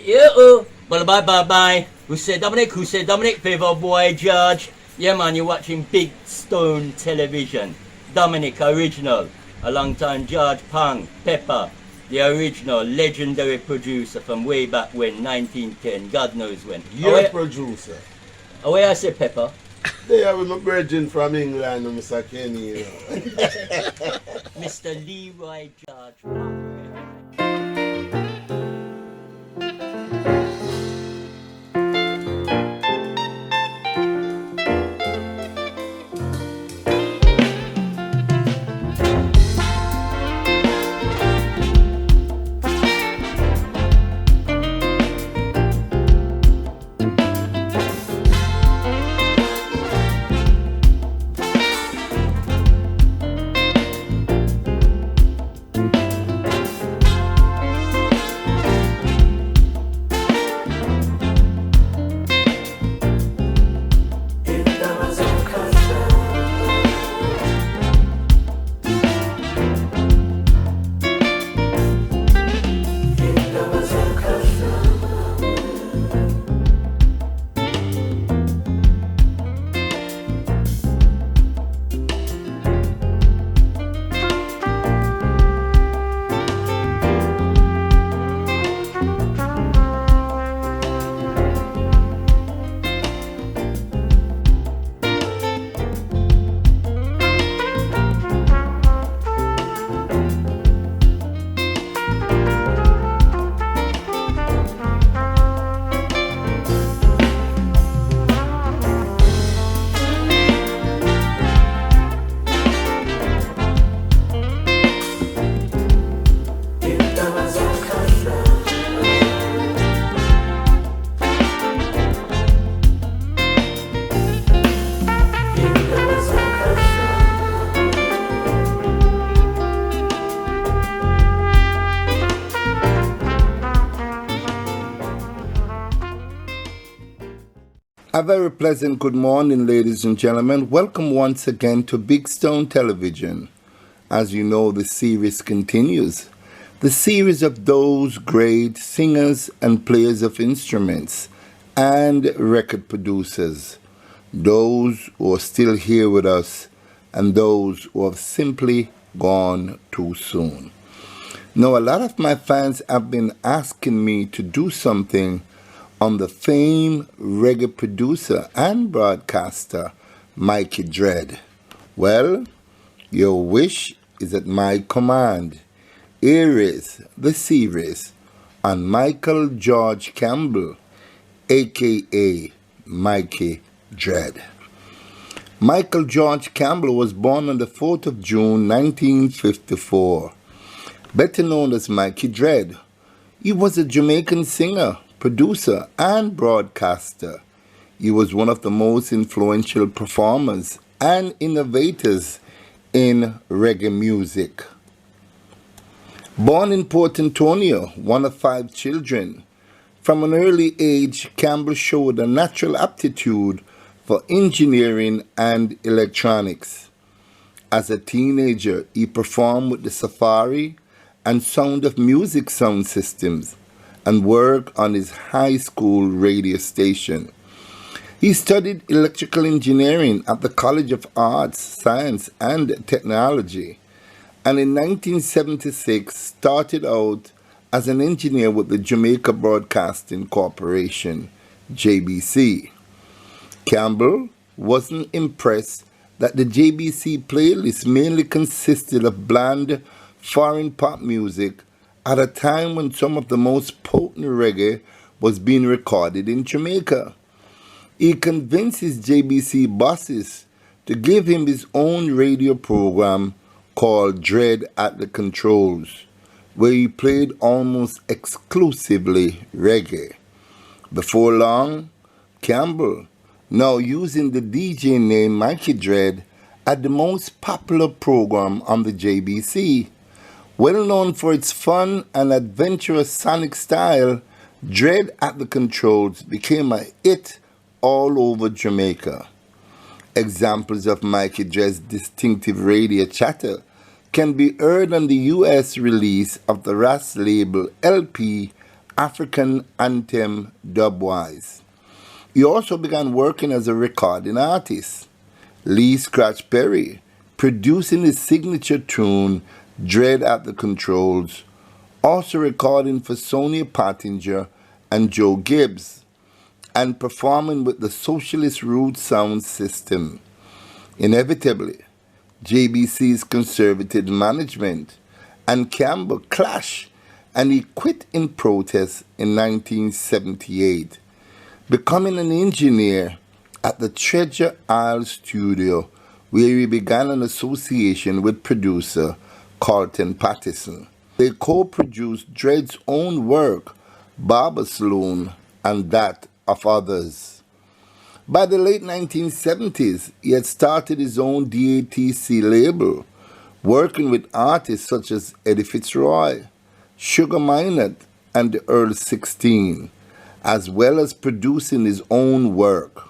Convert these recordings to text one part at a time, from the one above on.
Yeah, well, bye. Who said Dominic? Favorite boy, George. Yeah, man, you're watching Big Stone Television. Dominic, original. A long time, George Pang, Pepper, the original legendary producer from way back when, 1910, God knows when. Your producer. Oh, where I say Pepper? They have my virgin from England, Mr. Kenny. You know. Mr. Leroy George Pang. A very pleasant good morning, ladies and gentlemen. Welcome once again to Big Stone Television. As you know, the series continues. The series of those great singers and players of instruments and record producers. Those who are still here with us and those who have simply gone too soon. Now, a lot of my fans have been asking me to do something on the famed reggae producer and broadcaster, Mikey Dread. Well, your wish is at my command. Here is the series on Michael George Campbell, aka Mikey Dread. Michael George Campbell was born on the 4th of June 1954. Better known as Mikey Dread, he was a Jamaican singer, producer, and broadcaster. He was one of the most influential performers and innovators in reggae music. Born in Port Antonio, one of 5 children, from an early age, Campbell showed a natural aptitude for engineering and electronics. As a teenager, he performed with the Safari and Sound of Music sound systems and worked on his high school radio station. He studied electrical engineering at the College of Arts, Science and Technology, and in 1976 started out as an engineer with the Jamaica Broadcasting Corporation, JBC. Campbell wasn't impressed that the JBC playlist mainly consisted of bland foreign pop music at a time when some of the most potent reggae was being recorded in Jamaica. He convinced his JBC bosses to give him his own radio program called Dread at the Controls, where he played almost exclusively reggae. Before long, Campbell, now using the DJ name Mikey Dread, had the most popular program on the JBC. Well known for its fun and adventurous sonic style, Dread at the Controls became a hit all over Jamaica. Examples of Mikey Dread's distinctive radio chatter can be heard on the US release of the Ras label LP African anthem dubwise. He also began working as a recording artist. Lee Scratch Perry, producing his signature tune, Dread at the Controls, also recording for Sonia Pottinger and Joe Gibbs, and performing with the Socialist Root Sound System. Inevitably, JBC's conservative management and Campbell clashed, and he quit in protest in 1978, becoming an engineer at the Treasure Isle studio, where he began an association with producer Carlton Pattison. They co-produced Dread's own work, Barber Saloon, and that of others. By the late 1970s, he had started his own DATC label, working with artists such as Eddie Fitzroy, Sugar Minott, and the Earl 16, as well as producing his own work.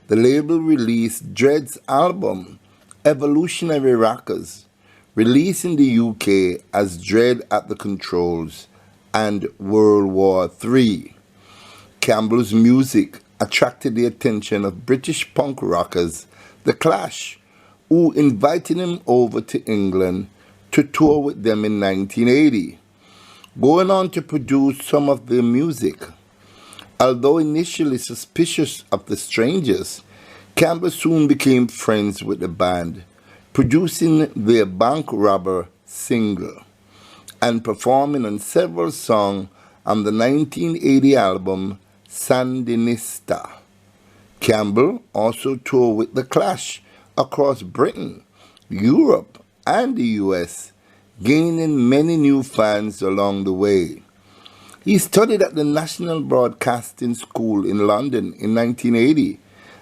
The label released Dread's album, Evolutionary Rockers, released in the UK as Dread at the Controls, and World War III. Campbell's music attracted the attention of British punk rockers, The Clash, who invited him over to England to tour with them in 1980, going on to produce some of their music. Although initially suspicious of the Strangers, Campbell soon became friends with the band, producing their Bank Robber single and performing on several songs on the 1980 album Sandinista. Campbell also toured with The Clash across Britain, Europe, and the US, gaining many new fans along the way. He studied at the National Broadcasting School in London in 1980,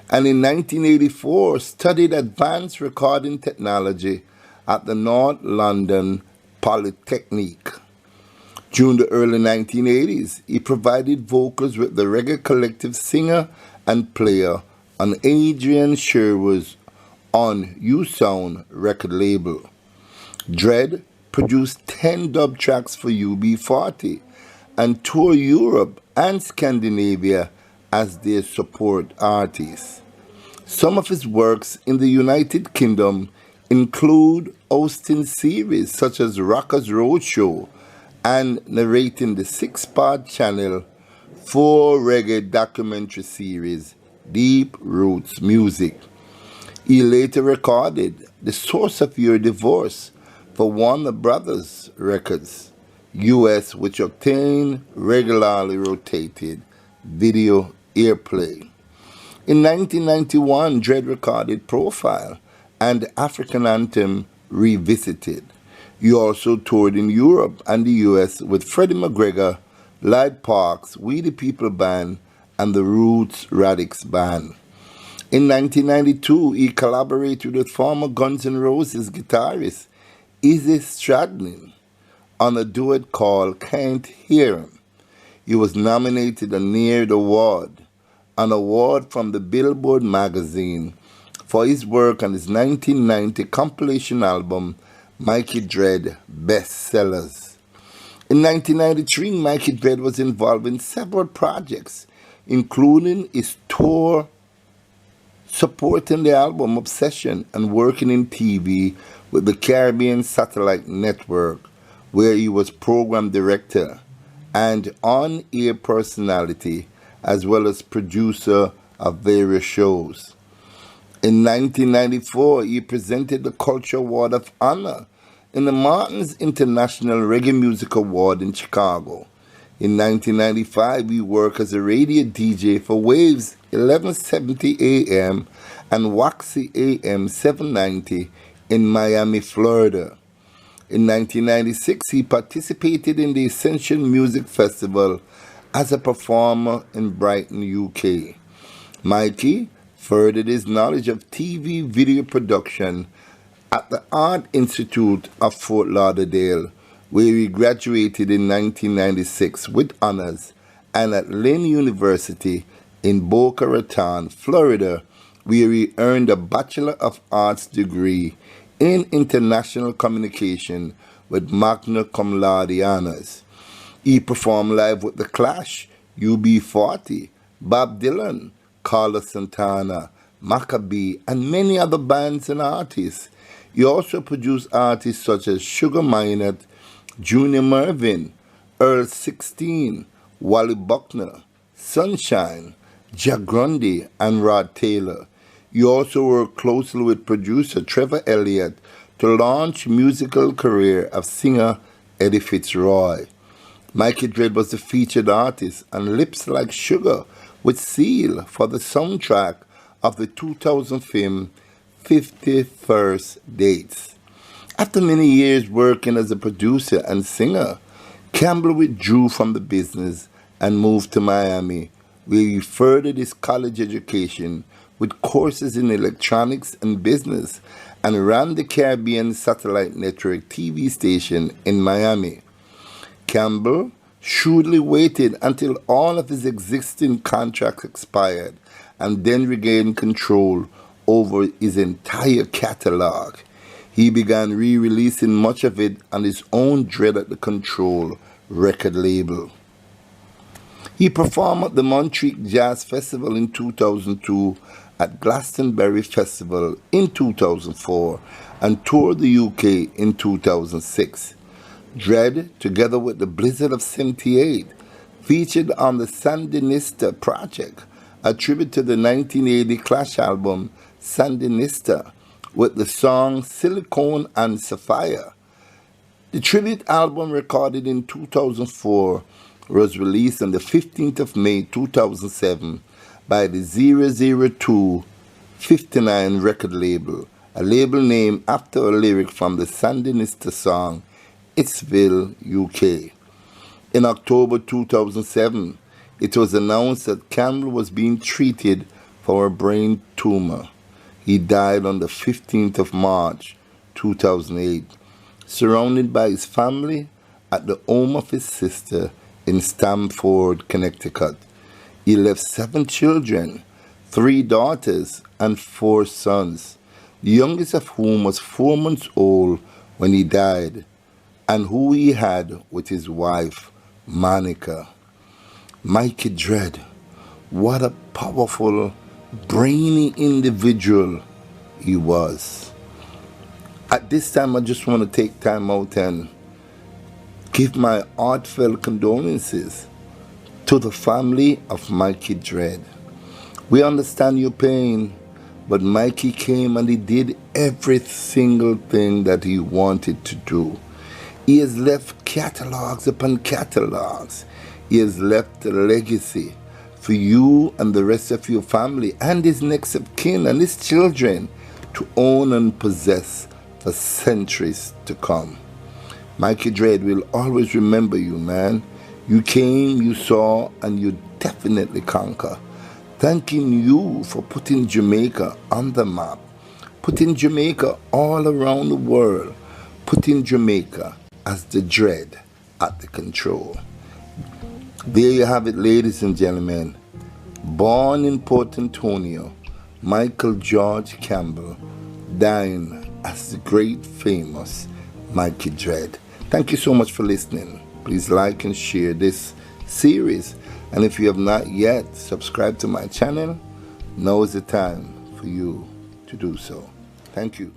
and in 1984 studied advanced recording technology at the North London Polytechnic. During the early 1980s, he provided vocals with the reggae collective singer and player on Adrian Sherwood's On You Sound record label. Dread produced 10 dub tracks for UB40 and toured Europe and Scandinavia as their support artist. Some of his works in the United Kingdom include hosting series such as Rockers Roadshow and narrating the 6-part Channel 4 reggae documentary series Deep Roots Music. He later recorded The Source of Your Divorce for Warner Brothers Records, US, which obtained regularly rotated video airplay. In 1991, Dread recorded Profile and African Anthem Revisited. He also toured in Europe and the US with Freddie McGregor, Lloyd Parks, We the People Band, and the Roots Radix Band. In 1992, he collaborated with former Guns N' Roses guitarist Izzy Stradlin on a duet called Can't Hear Him. He was nominated a Neard Award, an award from the Billboard magazine, for his work on his 1990 compilation album, Mikey Dread Bestsellers. In 1993, Mikey Dread was involved in several projects, including his tour supporting the album Obsession and working in TV with the Caribbean Satellite Network, where he was program director and on-air personality, as well as producer of various shows. In 1994, he presented the Culture Award of Honor in the Martin's International Reggae Music Award in Chicago. In 1995, he worked as a radio DJ for Waves 1170 AM and Waxy AM 790 in Miami, Florida. In 1996, he participated in the Ascension Music Festival as a performer in Brighton, UK. Mikey furthered his knowledge of TV video production at the Art Institute of Fort Lauderdale, where he graduated in 1996 with honors, and at Lynn University in Boca Raton, Florida, where he earned a Bachelor of Arts degree in International Communication with magna cum laude honors. He performed live with The Clash, UB40, Bob Dylan, Carlos Santana, Maccabee, and many other bands and artists. He also produced artists such as Sugar Minott, Junior Mervin, Earl 16, Wally Buckner, Sunshine, Jack Grundy, and Rod Taylor. He also worked closely with producer Trevor Elliott to launch musical career of singer Eddie Fitzroy. Mikey Dread was the featured artist on Lips Like Sugar with Seal for the soundtrack of the 2000 film 51st Dates. After many years working as a producer and singer, Campbell withdrew from the business and moved to Miami, where he furthered his college education with courses in electronics and business and ran the Caribbean Satellite Network TV station in Miami. Campbell shrewdly waited until all of his existing contracts expired and then regained control over his entire catalog. He began re-releasing much of it on his own Dread at the Control record label. He performed at the Montreal Jazz Festival in 2002, at Glastonbury Festival in 2004, and toured the UK in 2006. Dread, together with the Blizzard of 78, featured on the Sandinista Project, a tribute to the 1980 Clash album Sandinista, with the song Silicone and Sapphire. The tribute album, recorded in 2004, was released on the 15th of May 2007 by the 00259 record label, a label named after a lyric from the Sandinista song Itsville, UK. In October 2007, it was announced that Campbell was being treated for a brain tumor. He died on the 15th of March 2008, surrounded by his family at the home of his sister in Stamford, Connecticut. He left 7 children, 3 daughters and 4 sons, the youngest of whom was 4 months old when he died, and who he had with his wife, Monica. Mikey Dread, what a powerful, brainy individual he was. At this time, I just want to take time out and give my heartfelt condolences to the family of Mikey Dread. We understand your pain, but Mikey came and he did every single thing that he wanted to do. He has left catalogs upon catalogs. He has left a legacy for you and the rest of your family and his next of kin and his children to own and possess for centuries to come. Mikey Dread will always remember you, man. You came, you saw, and you definitely conquer. Thanking you for putting Jamaica on the map, putting Jamaica all around the world, putting Jamaica as the Dread at the control. There you have it, ladies and gentlemen. Born in Port Antonio, Michael George Campbell, dying as the great famous Mikey Dread. Thank you so much for listening. Please like and share this series. And if you have not yet subscribed to my channel, now is the time for you to do so. Thank you.